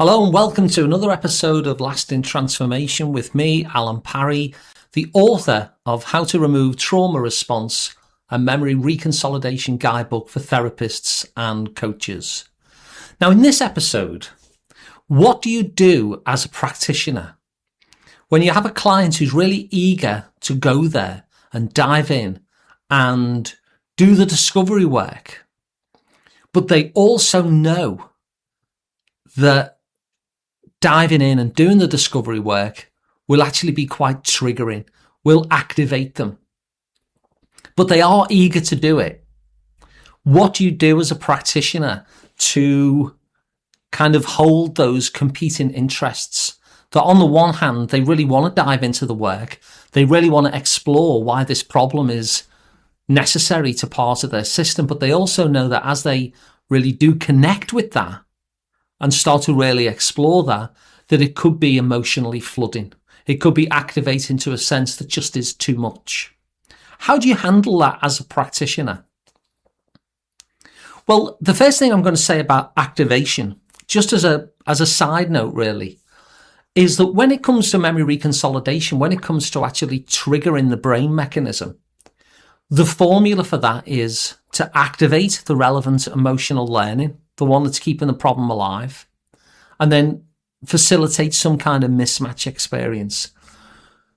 Hello and welcome to another episode of Lasting Transformation with me, Alan Parry, the author of How to Remove Trauma Response, a Memory Reconsolidation Guidebook for therapists and coaches. Now, in this episode, what do you do as a practitioner when you have a client who's really eager to go there and dive in and do the discovery work, but they also know that diving in and doing the discovery work will actually be quite triggering, will activate them, but they are eager to do it? What do you do as a practitioner to kind of hold those competing interests? That on the one hand, they really want to dive into the work. They really want to explore why this problem is necessary to part of their system, but they also know that as they really do connect with that and start to really explore that it could be emotionally flooding. It could be activating to a sense that just is too much. How do you handle that as a practitioner? Well, the first thing I'm going to say about activation, just as a side note really, is that when it comes to memory reconsolidation, when it comes to actually triggering the brain mechanism, the formula for that is to activate the relevant emotional learning, the one that's keeping the problem alive, and then facilitate some kind of mismatch experience.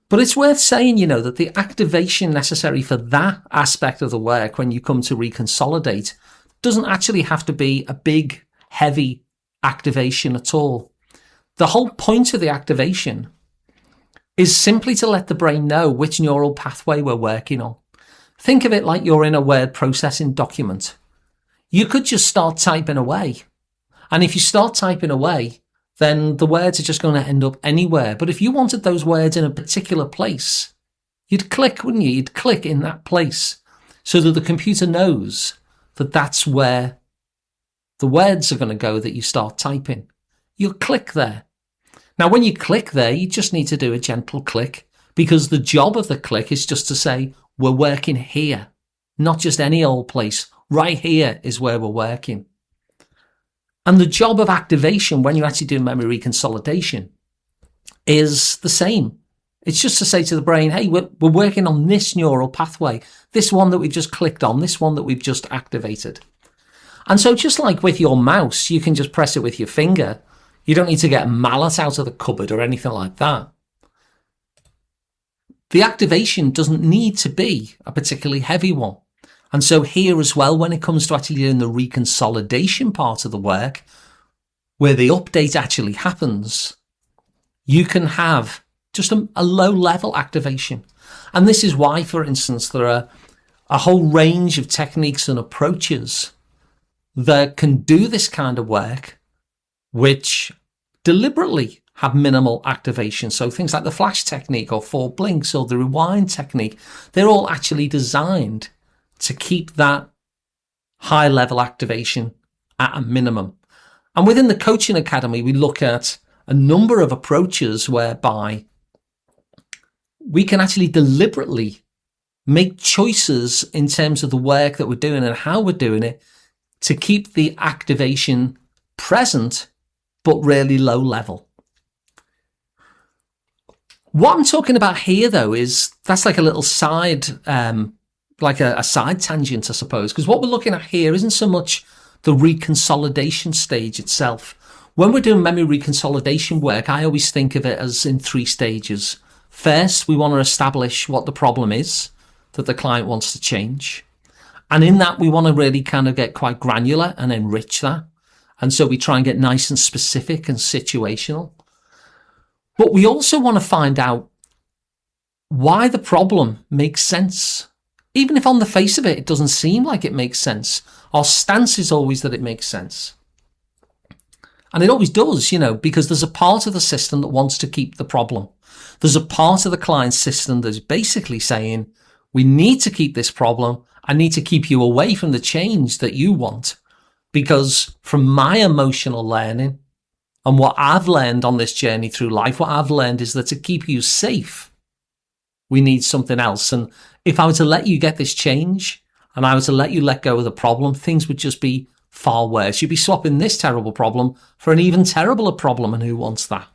But it's worth saying, that the activation necessary for that aspect of the work when you come to reconsolidate doesn't actually have to be a big, heavy activation at all. The whole point of the activation is simply to let the brain know which neural pathway we're working on. Think of it like you're in a word processing document. You could just start typing away. And if you start typing away, then the words are just going to end up anywhere. But if you wanted those words in a particular place, you'd click, wouldn't you? You'd click in that place so that the computer knows that that's where the words are going to go that you start typing. You'll click there. Now, when you click there, you just need to do a gentle click, because the job of the click is just to say, we're working here, not just any old place. Right here is where we're working. And the job of activation when you actually do memory reconsolidation is the same. It's just to say to the brain, hey, we're working on this neural pathway, this one that we've just clicked on, this one that we've just activated. And so just like with your mouse, you can just press it with your finger. You don't need to get a mallet out of the cupboard or anything like that. The activation doesn't need to be a particularly heavy one. And so here as well, when it comes to actually doing the reconsolidation part of the work, where the update actually happens, you can have just a low level activation. And this is why, for instance, there are a whole range of techniques and approaches that can do this kind of work, which deliberately have minimal activation. So things like the flash technique or 4 blinks or the rewind technique, they're all actually designed to keep that high level activation at a minimum. And within the Coaching Academy, we look at a number of approaches whereby we can actually deliberately make choices in terms of the work that we're doing and how we're doing it to keep the activation present, but really low level. What I'm talking about here, though, is that's like a little side like a side tangent, I suppose, because what we're looking at here isn't so much the reconsolidation stage itself. When we're doing memory reconsolidation work, I always think of it as in 3 stages. First, we want to establish what the problem is that the client wants to change. And in that, we want to really kind of get quite granular and enrich that. And so we try and get nice and specific and situational. But we also want to find out why the problem makes sense. Even if on the face of it, it doesn't seem like it makes sense. Our stance is always that it makes sense. And it always does, because there's a part of the system that wants to keep the problem. There's a part of the client's system that's basically saying, we need to keep this problem. I need to keep you away from the change that you want. Because from my emotional learning and what I've learned on this journey through life, what I've learned is that to keep you safe, we need something else. And if I were to let you get this change and I were to let you let go of the problem, things would just be far worse. You'd be swapping this terrible problem for an even terribler problem, and who wants that?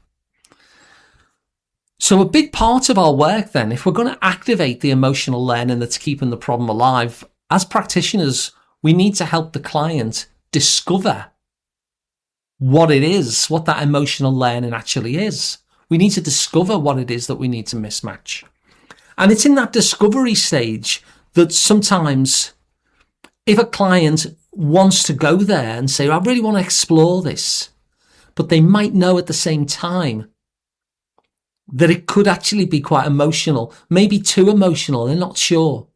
So a big part of our work then, if we're going to activate the emotional learning that's keeping the problem alive, as practitioners, we need to help the client discover what it is, what that emotional learning actually is. We need to discover what it is that we need to mismatch. And it's in that discovery stage that sometimes if a client wants to go there and say, I really want to explore this, but they might know at the same time that it could actually be quite emotional, maybe too emotional, they're not sure.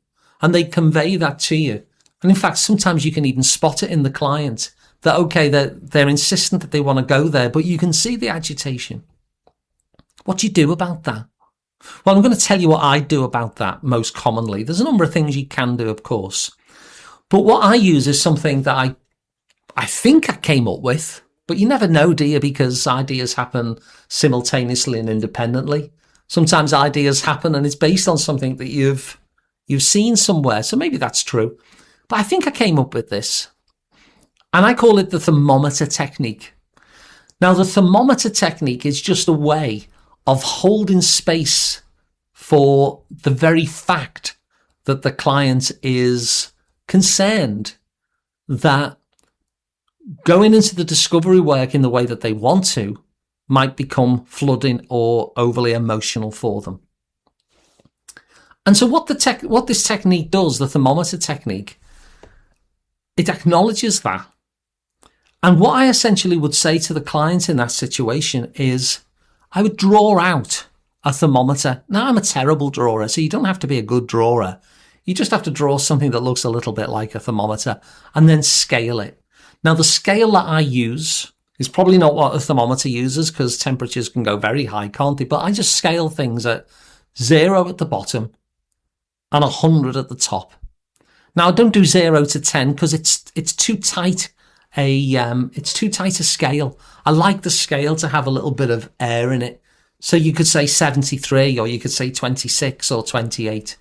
And they convey that to you. And in fact, sometimes you can even spot it in the client that, okay, they're insistent that they want to go there, but you can see the agitation. What do you do about that? Well, I'm going to tell you what I do about that most commonly. There's a number of things you can do, of course. But what I use is something that I think I came up with, but you never know, do you? Because ideas happen simultaneously and independently. Sometimes ideas happen and it's based on something that you've seen somewhere. So maybe that's true. But I think I came up with this. And I call it the thermometer technique. Now, the thermometer technique is just a way of holding space for the very fact that the client is concerned that going into the discovery work in the way that they want to might become flooding or overly emotional for them. And so what this technique does, the thermometer technique, it acknowledges that. And what I essentially would say to the client in that situation is I would draw out a thermometer. Now, I'm a terrible drawer, so you don't have to be a good drawer. You just have to draw something that looks a little bit like a thermometer and then scale it. Now, the scale that I use is probably not what a thermometer uses because temperatures can go very high, can't they? But I just scale things at 0 at the bottom and 100 at the top. Now, I don't do 0 to 10 because it's too tight. It's too tight a scale. I like the scale to have a little bit of air in it. So you could say 73 or you could say 26 or 28.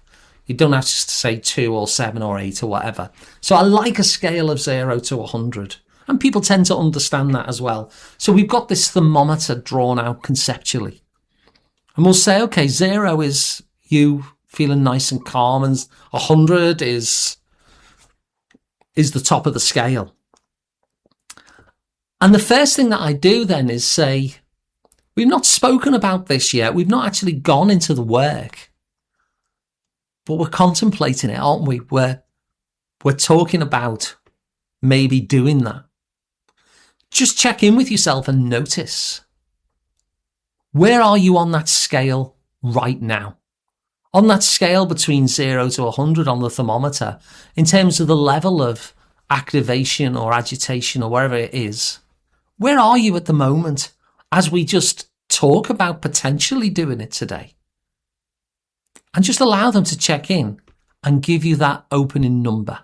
You don't have to say 2 or 7 or 8 or whatever. So I like a scale of 0 to 100. And people tend to understand that as well. So we've got this thermometer drawn out conceptually. And we'll say, okay, 0 is you feeling nice and calm and 100 is the top of the scale. And the first thing that I do then is say, we've not spoken about this yet. We've not actually gone into the work. But we're contemplating it, aren't we? We're talking about maybe doing that. Just check in with yourself and notice. Where are you on that scale right now? On that scale between 0 to 100 on the thermometer, in terms of the level of activation or agitation or wherever it is, where are you at the moment as we just talk about potentially doing it today? And just allow them to check in and give you that opening number.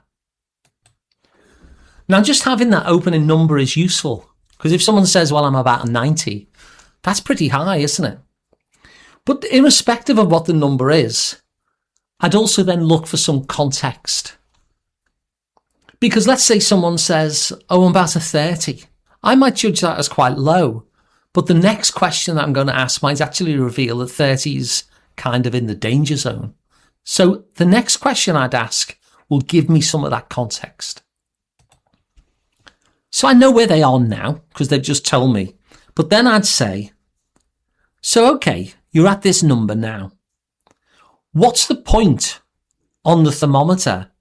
Now, just having that opening number is useful because if someone says, well, I'm about a 90, that's pretty high, isn't it? But irrespective of what the number is, I'd also then look for some context. Because let's say someone says, oh, I'm about a 30. I might judge that as quite low, but the next question that I'm going to ask might actually reveal that 30 is kind of in the danger zone. So the next question I'd ask will give me some of that context. So I know where they are now because they've just told me. But then I'd say, so okay, you're at this number now. What's the point on the thermometer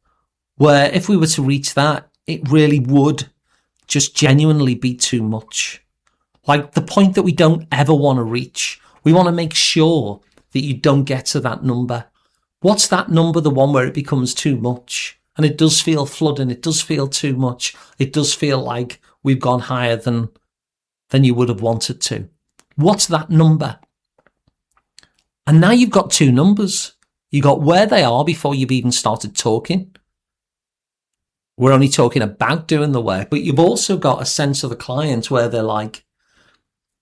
where if we were to reach that, it really would just genuinely be too much? Like the point that we don't ever want to reach. We want to make sure that you don't get to that number. What's that number? The one where it becomes too much. And it does feel flooding. It does feel too much. It does feel like we've gone higher than you would have wanted to. What's that number? And now you've got two numbers. You got where they are before you've even started talking. We're only talking about doing the work, but you've also got a sense of the client where they're like,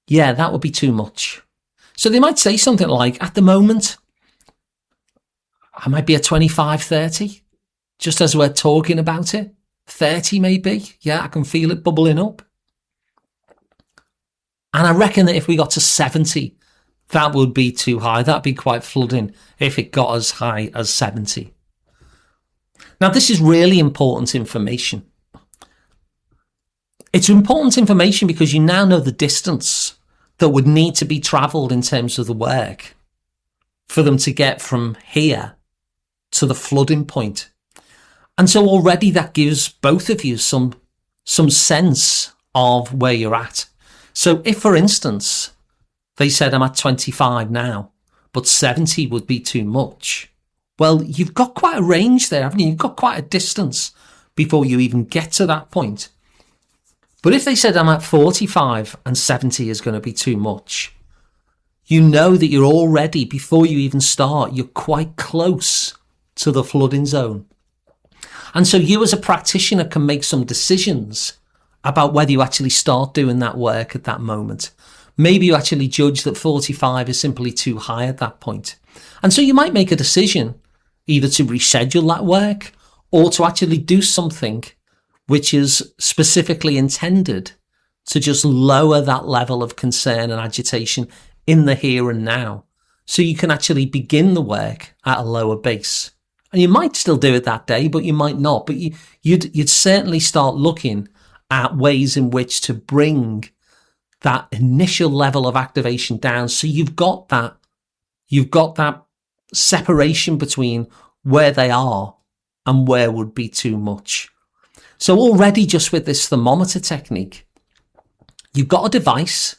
yeah, that would be too much. So they might say something like, at the moment, I might be at 25, 30, just as we're talking about it. 30 maybe. Yeah, I can feel it bubbling up. And I reckon that if we got to 70, that would be too high. That'd be quite flooding if it got as high as 70. Now, this is really important information. It's important information because you now know the distance that would need to be travelled in terms of the work for them to get from here to the flooding point. And so already that gives both of you some sense of where you're at. So if, for instance, they said I'm at 25 now, but 70 would be too much, well, you've got quite a range there, haven't you? You've got quite a distance before you even get to that point. But if they said I'm at 45 and 70 is going to be too much, you know that you're already, before you even start, you're quite close to the flooding zone. And so you as a practitioner can make some decisions about whether you actually start doing that work at that moment. Maybe you actually judge that 45 is simply too high at that point. And so you might make a decision either to reschedule that work or to actually do something which is specifically intended to just lower that level of concern and agitation in the here and now. So you can actually begin the work at a lower base. And you might still do it that day, but you might not. But you'd certainly start looking at ways in which to bring that initial level of activation down. So you've got that separation between where they are and where would be too much. So already just with this thermometer technique, you've got a device.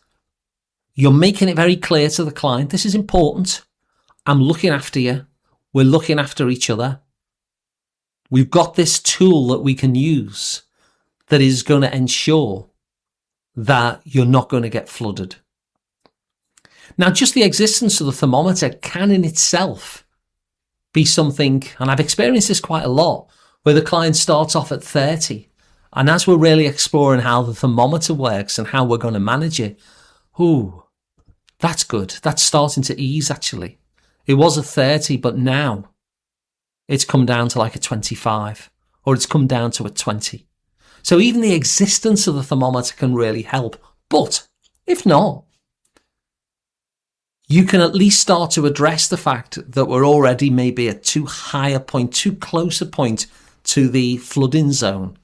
You're making it very clear to the client, this is important. I'm looking after you. We're looking after each other. We've got this tool that we can use that is going to ensure that you're not going to get flooded. Now, just the existence of the thermometer can in itself be something, and I've experienced this quite a lot, where the client starts off at 30. And as we're really exploring how the thermometer works and how we're going to manage it, ooh, that's good. That's starting to ease, actually. It was a 30, but now it's come down to like a 25, or it's come down to a 20. So even the existence of the thermometer can really help. But if not, you can at least start to address the fact that we're already maybe at too high a point, too close a point to the flooding zone.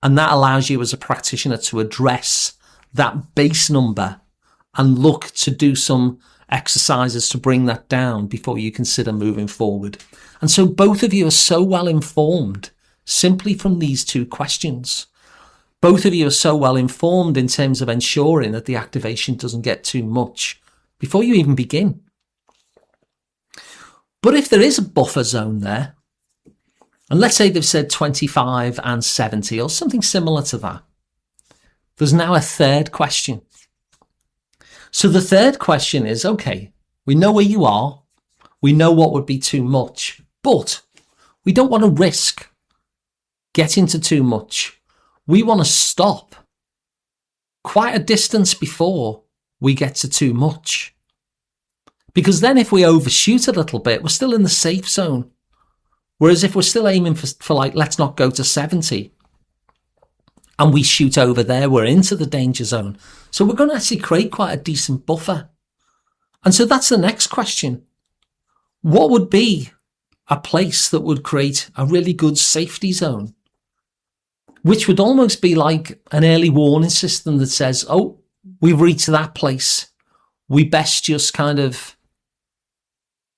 And that allows you as a practitioner to address that base number and look to do some exercises to bring that down before you consider moving forward. And so both of you are so well informed simply from these two questions. Both of you are so well informed in terms of ensuring that the activation doesn't get too much before you even begin. But if there is a buffer zone there, and let's say they've said 25 and 70 or something similar to that, there's now a third question. So the third question is, okay, we know where you are, we know what would be too much, but we don't want to risk getting to too much. We want to stop quite a distance before we get to too much. Because then if we overshoot a little bit, we're still in the safe zone. Whereas if we're still aiming for like, let's not go to 70, and we shoot over there, we're into the danger zone. So we're going to actually create quite a decent buffer. And so that's the next question. What would be a place that would create a really good safety zone? Which would almost be like an early warning system that says, oh, we've reached that place. We best just kind of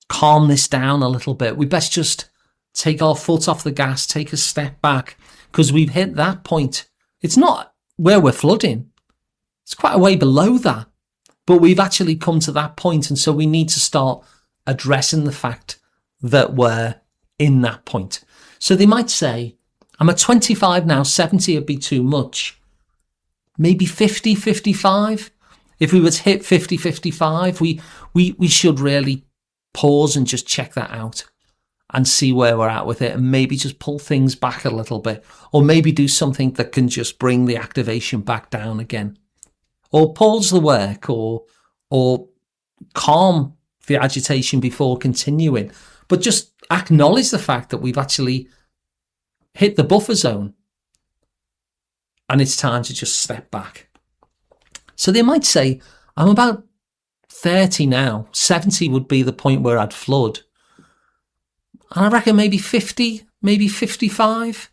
calm this down a little bit. We best just take our foot off the gas, take a step back, because we've hit that point. It's not where we're flooding. It's quite a way below that. But we've actually come to that point, and so we need to start addressing the fact that we're in that point. So they might say, I'm at 25 now, 70 would be too much. Maybe 50, 55. If we were to hit 50, 55, we should really pause and just check that out and see where we're at with it, and maybe just pull things back a little bit, or maybe do something that can just bring the activation back down again, or pause the work, or calm the agitation before continuing. But just acknowledge the fact that we've actually hit the buffer zone and it's time to just step back. So they might say, I'm about 30 now. 70 would be the point where I'd flood. And I reckon maybe 50, maybe 55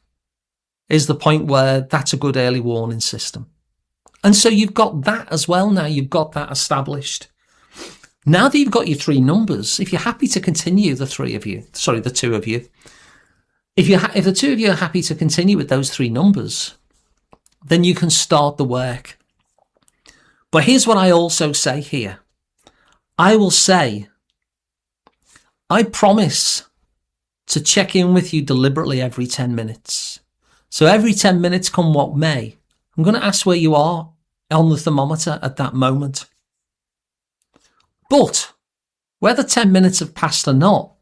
is the point where that's a good early warning system. And so you've got that as well now. You've got that established. Now that you've got your three numbers, if you're happy to continue, the two of you, if the two of you are happy to continue with those three numbers, then you can start the work. But here's what I also say here. I will say, I promise to check in with you deliberately every 10 minutes. So every 10 minutes, come what may, I'm going to ask where you are on the thermometer at that moment. But whether 10 minutes have passed or not,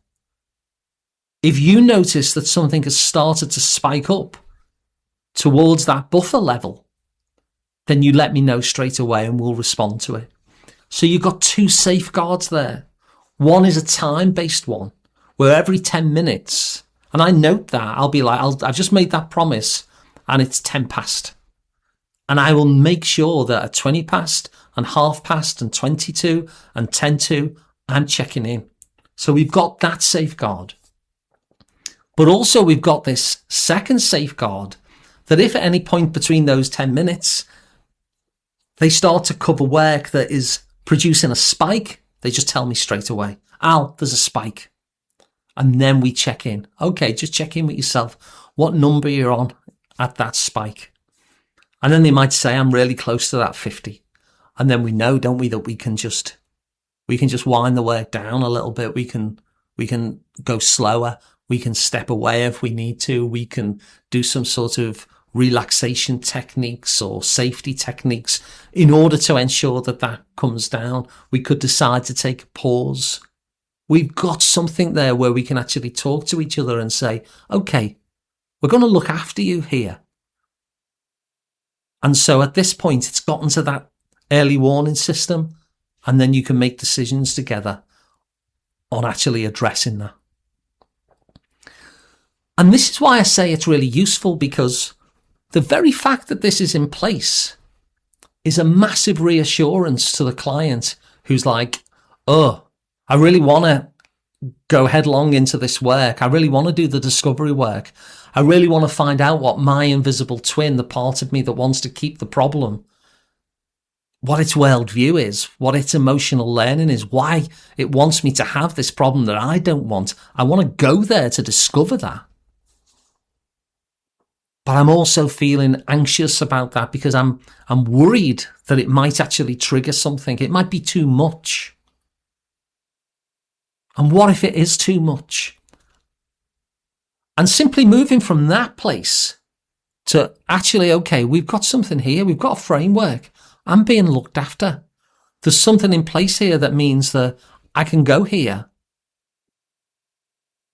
if you notice that something has started to spike up towards that buffer level, then you let me know straight away and we'll respond to it. So you've got two safeguards there. One is a time-based one, where every 10 minutes, and I note that, I'll be like, I've just made that promise and it's 10 past. And I will make sure that at 20 past and half past and 22 and 10 to, I'm checking in. So we've got that safeguard. But also we've got this second safeguard that if at any point between those 10 minutes, they start to cover work that is producing a spike, they just tell me straight away, Al, there's a spike. And then we check in. Okay, just check in with yourself. What number you're on at that spike? And then they might say, I'm really close to that 50. And then we know, don't we, that we can just wind the work down a little bit. We can go slower. We can step away if we need to. We can do some sort of relaxation techniques or safety techniques in order to ensure that that comes down. We could decide to take a pause. We've got something there where we can actually talk to each other and say, okay, we're going to look after you here. And so at this point, it's gotten to that early warning system, and then you can make decisions together on actually addressing that. And this is why I say it's really useful, because the very fact that this is in place is a massive reassurance to the client who's like, oh, I really want to go headlong into this work. I really want to do the discovery work. I really want to find out what my invisible twin, the part of me that wants to keep the problem, what its worldview is, what its emotional learning is, why it wants me to have this problem that I don't want. I want to go there to discover that. But I'm also feeling anxious about that because I'm worried that it might actually trigger something. It might be too much. And what if it is too much? And simply moving from that place to actually, okay, we've got something here. We've got a framework. I'm being looked after. There's something in place here that means that I can go here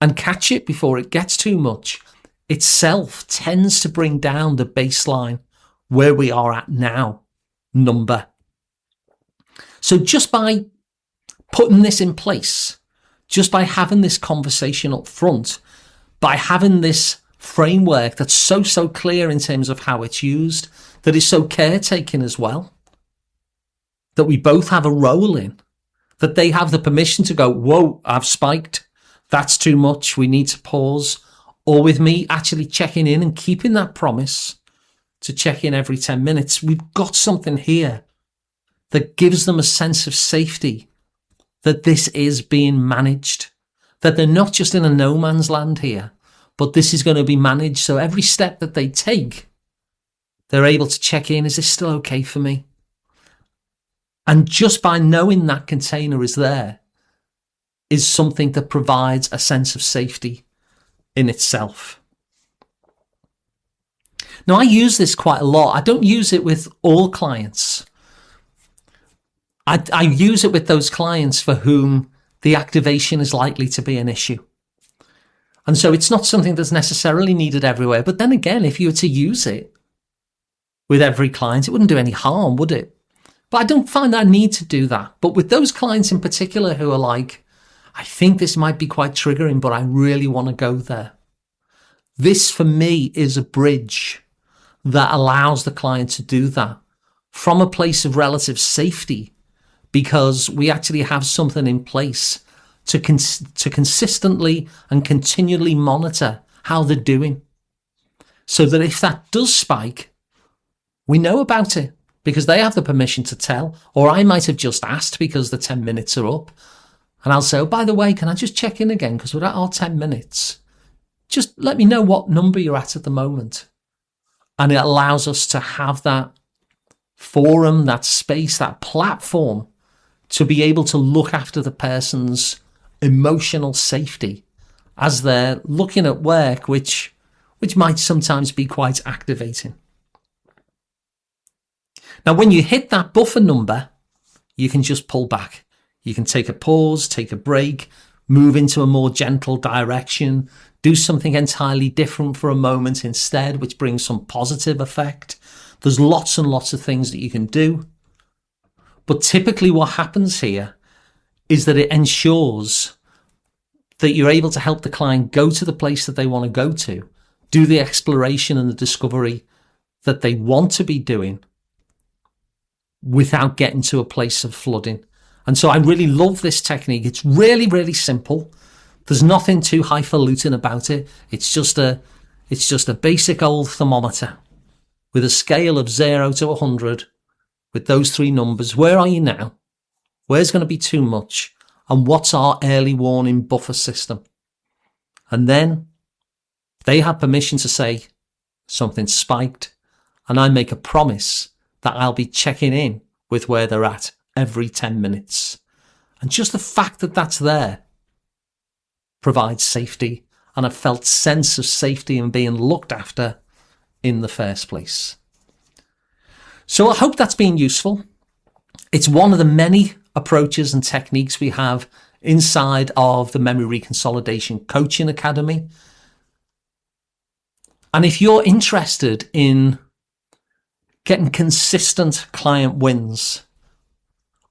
and catch it before it gets too much. Itself tends to bring down the baseline where we are at now number. So just by putting this in place, just by having this conversation up front, by having this framework that's so clear in terms of how it's used, that is so caretaking as well, that we both have a role in, that they have the permission to go, whoa, I've spiked. That's too much. We need to pause. Or with me actually checking in and keeping that promise to check in every 10 minutes. We've got something here that gives them a sense of safety, that this is being managed, that they're not just in a no man's land here, but this is going to be managed. So every step that they take, they're able to check in. Is this still okay for me? And just by knowing that container is there is something that provides a sense of safety in itself. Now, I use this quite a lot. I don't use it with all clients. I use it with those clients for whom the activation is likely to be an issue. And so it's not something that's necessarily needed everywhere. But then again, if you were to use it with every client, it wouldn't do any harm, would it? But I don't find I need to do that. But with those clients in particular who are like, I think this might be quite triggering, but I really want to go there. This for me is a bridge that allows the client to do that from a place of relative safety, because we actually have something in place to consistently and continually monitor how they're doing, so that if that does spike, we know about it because they have the permission to tell. Or I might have just asked because the 10 minutes are up, and I'll say, oh, by the way, can I just check in again because we're at our 10 minutes. Just let me know what number you're at the moment. And it allows us to have that forum, that space, that platform to be able to look after the person's emotional safety as they're looking at work, which might sometimes be quite activating. Now, when you hit that buffer number, you can just pull back. You can take a pause, take a break, move into a more gentle direction, do something entirely different for a moment instead, which brings some positive effect. There's lots and lots of things that you can do. But typically what happens here is that it ensures that you're able to help the client go to the place that they want to go to, do the exploration and the discovery that they want to be doing without getting to a place of flooding. And so I really love this technique. It's really, really simple. There's nothing too highfalutin about it. It's just a basic old thermometer with a scale of 0 to 100 with those three numbers. Where are you now? Where's going to be too much? And what's our early warning buffer system? And then they have permission to say something spiked, and I make a promise that I'll be checking in with where they're at every 10 minutes. And just the fact that that's there provides safety and a felt sense of safety and being looked after in the first place. So I hope that's been useful. It's one of the many approaches and techniques we have inside of the Memory Reconsolidation Coaching Academy. And if you're interested in getting consistent client wins,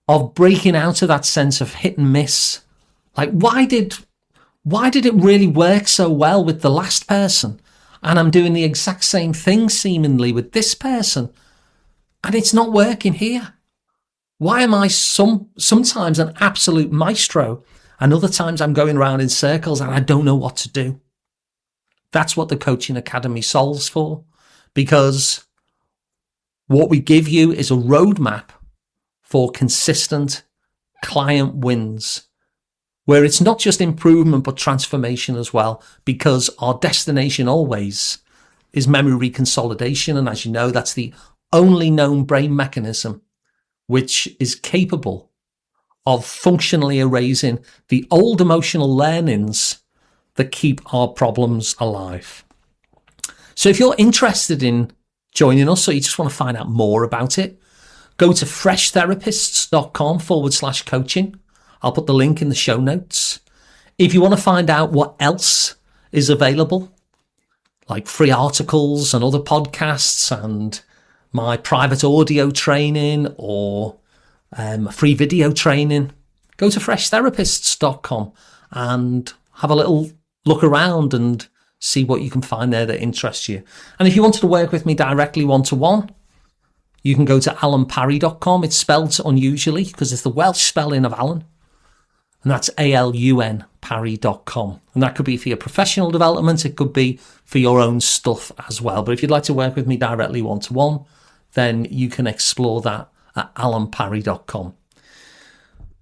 of breaking out of that sense of hit and miss, like why did it really work so well with the last person, and I'm doing the exact same thing seemingly with this person, and it's not working here? Why am I sometimes an absolute maestro, and other times I'm going around in circles and I don't know what to do? That's what the Coaching Academy solves for, because what we give you is a roadmap for consistent client wins, where it's not just improvement but transformation as well, because our destination always is memory reconsolidation. And as you know, that's the only known brain mechanism which is capable of functionally erasing the old emotional learnings that keep our problems alive. So if you're interested in joining us, or you just want to find out more about it, go to freshtherapists.com/coaching. I'll put the link in the show notes. If you want to find out what else is available, like free articles and other podcasts and my private audio training or free video training, go to freshtherapists.com and have a little look around and see what you can find there that interests you. And if you wanted to work with me directly one-to-one, you can go to alanparry.com. It's spelled unusually because it's the Welsh spelling of Alan. And that's ALUN And that could be for your professional development. It could be for your own stuff as well. But if you'd like to work with me directly one-to-one, then you can explore that at alanparry.com.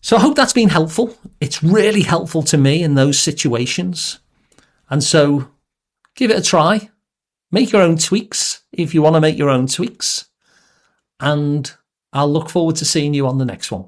So I hope that's been helpful. It's really helpful to me in those situations. And so give it a try. Make your own tweaks if you want to make your own tweaks. And I'll look forward to seeing you on the next one.